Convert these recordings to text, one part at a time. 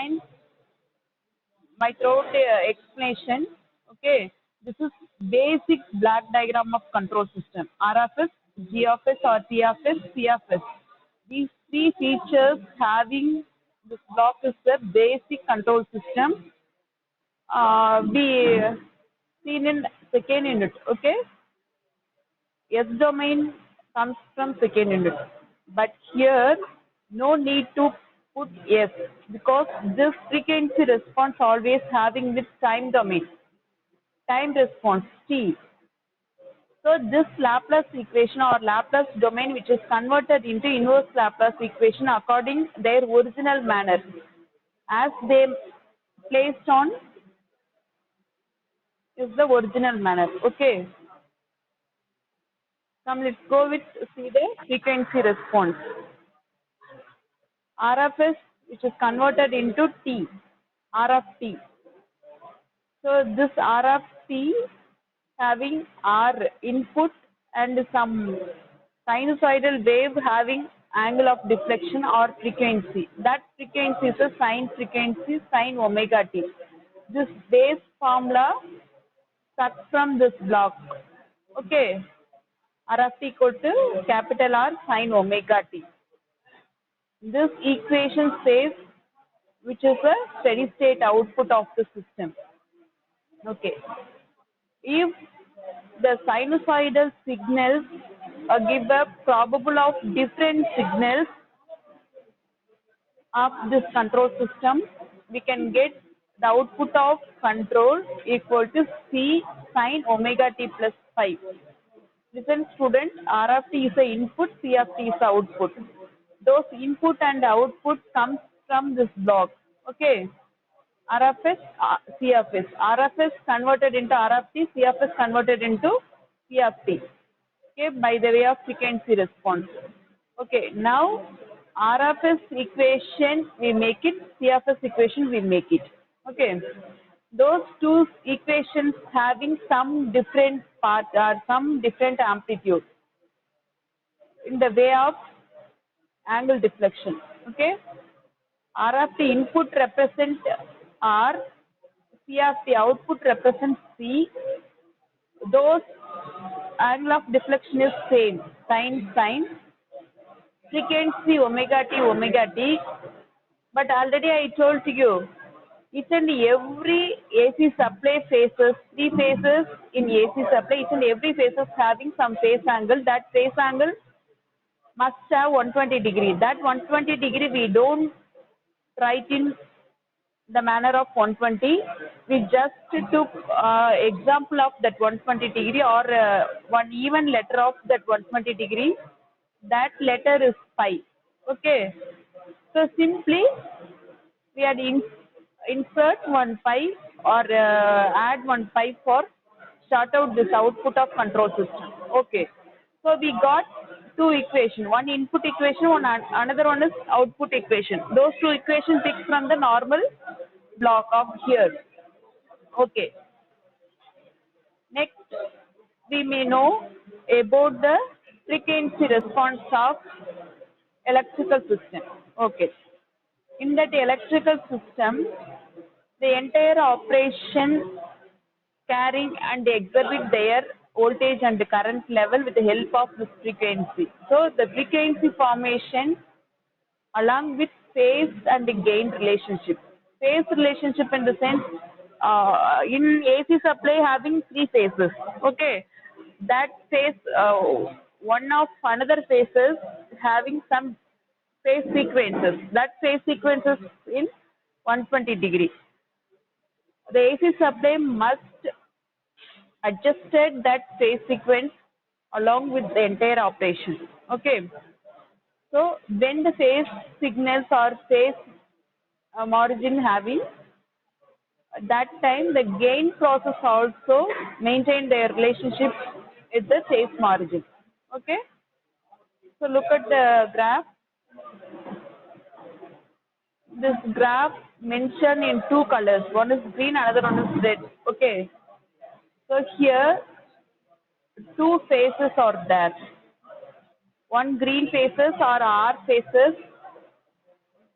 And my throat explanation. Okay, this is basic black diagram of control system. R of S, G of S, or T of S, C of S. These three features having this block is the basic control system. We seen in second unit. Okay, S domain comes from second unit, but here no need to put S because this frequency response always having with time domain, time response T. So this Laplace equation or Laplace domain which is converted into inverse Laplace equation according their original manner as they placed on is the original manner. Okay. Come, let's go with see the frequency response. R of S which is converted into T, R of T. So this R of T having R input and some sinusoidal wave having angle of deflection or frequency. That frequency is a sine frequency, sine omega t. This base formula cut from this block. Okay. R of T equal to capital R sine omega t. This equation says which is a steady state output of the system. Okay. If the sinusoidal signals give a probable of different signals of this control system, we can get the output of control equal to C sine omega t plus phi. Listen student, R of t is the input, C of t is the output. Those input and output comes from this block. Okay. R of S, C of S. R of S converted into R of T, C of S converted into C of T. Okay, by the way of frequency response. Okay, now R of S equation we make it, C of S equation we make it. Okay, those two equations having some different part or some different amplitude in the way of angle deflection. Okay, R of T input represent R, C of T output represents C. Those angle of deflection is same, sine, frequency omega t. But already I told you, each and every AC supply phases, three phases in AC supply, each and every phases having some phase angle. That phase angle must have 120 degree. That 120 degree we don't write in the manner of 120. We just took example of that 120 degree or one even letter of that 120 degree. That letter is pi. Okay. So simply we had insert one pi or add one pi for start out this output of control system. Okay. So we got two equation, one input equation, another one is output equation. Those two equations picked from the normal block of here. Okay. Next, we may know about the frequency response of electrical system. Okay. In that electrical system, the entire operation carrying and exhibit their voltage and current level with the help of this frequency. So the frequency formation along with phase and gain relationship. Phase relationship in the sense in AC supply having three phases. Okay, that phase one of another phases having some phase sequences. That phase sequences in 120 degree. The AC supply must adjusted that phase sequence along with the entire operation. Okay. So when the phase signals or phase margin having, that time the gain process also maintain their relationship with the phase margin. Okay. So look at the graph. This graph mentioned in two colors. One is green, another one is red. Okay. So here two phases are there. One green phases or R phases,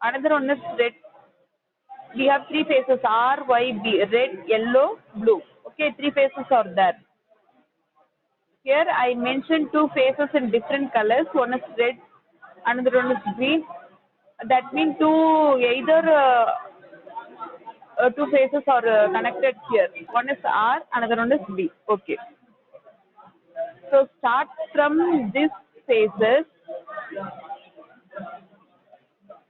another one is red we have three phases R, Y, B, red, yellow, blue. Okay, three phases are there. Here I mentioned two phases in different colors. One is red, another one is green. That means two phases are connected here. One is R, another one is B. Okay. So start from this phases.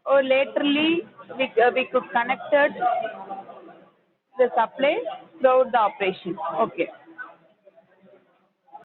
Or laterally we could connected the supply throughout the operation. Okay.